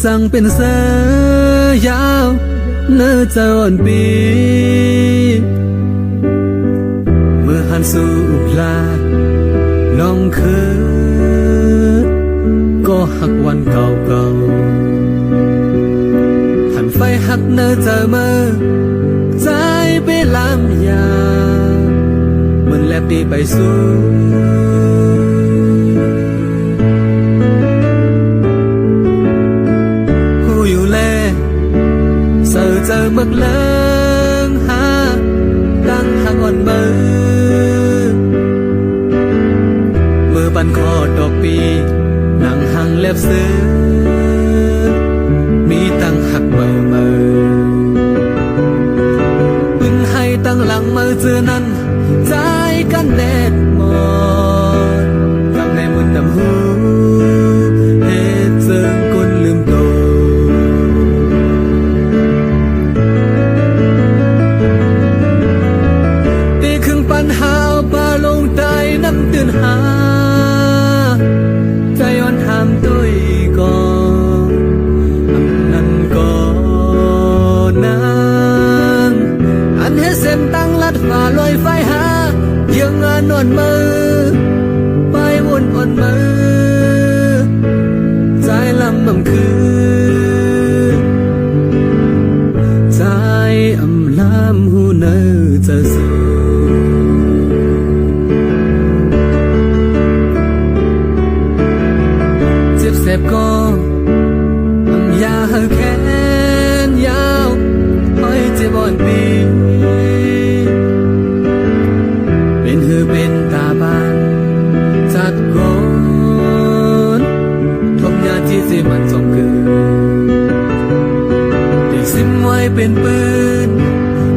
จังเป็นเสือยาวเนื้อเจ้าอ่อนปีเมื่อหันสู่พลาลองคืนก็หักวันเก่าหันไฟหักเนื้อเจอเมื่อใจไปลำยามันแลบดีไปสู่หูอยู่แลเสือเจอเมื่อเลิงหาตั้งหักอ่อนเมื่อบันคอดอกปีนั่งหังเล็บเสือมีตั้งหักเมื่อบึงให้ตั้งหลังเมื่อเจอนั้นใจกันแดดหมดกำในมุนดำหูเหตุเจิงคนลืมโตตีครึ่งปัญหาปาลงใต้น้ำตื่นหาใจย้อนถามตัวก่อนนั่นก่อนนั้นอันให้เส้นตั้งลัดฝ่าลอยไฟหายังงานนอนมือไปวนอ่อนมือใจลำบำคืนใจอำลำหูเนอจะสูเจ็บเสบก็อำยาแขนยาวห้อยเจ็บอ่อนปีเป็นหือเป็นตาบานจัดก่อนทบยาที่สิมันส่งเกินติดซิมไว้เป็นปืน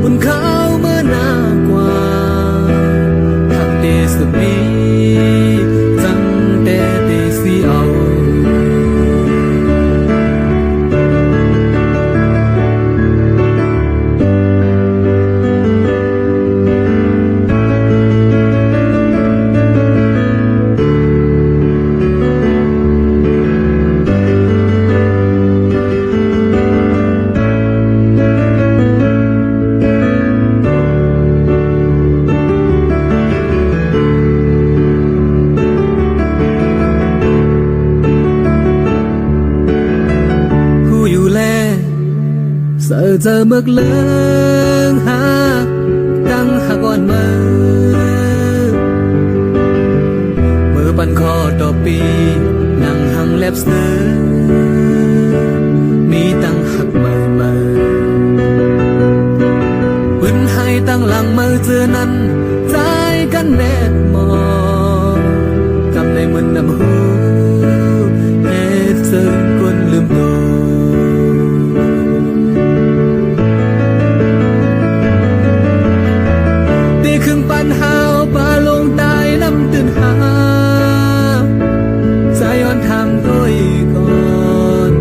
บนเขาเมื่อหน้ากว่าทักเตสปีจังแต่เตสีเอาเสือเจอเมื่อเลิงหาตั้งหักอ่อนมือปันคอดอกปีนั่งหังแลบเสือมีตั้งหักปืนให้ตั้งหลังมือเจอนั้นใจกันแนบมองกำในมือนำหูเหตุเจิงคนลืมโตครึ่งปันหาปาลงใต้น้ำตื่นหาใจย้อนทำตัวก่อน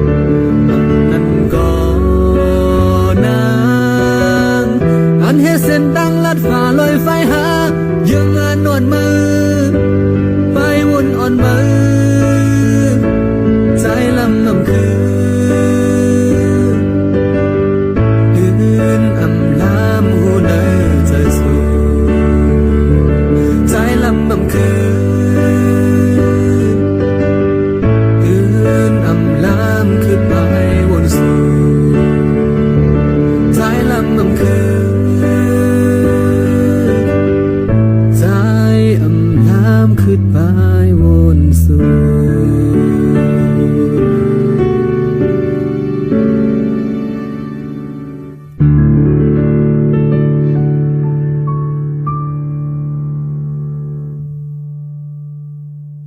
นั่นก่อนนางอันให้เส้นตั้งลัดฝ่าลอยไฟ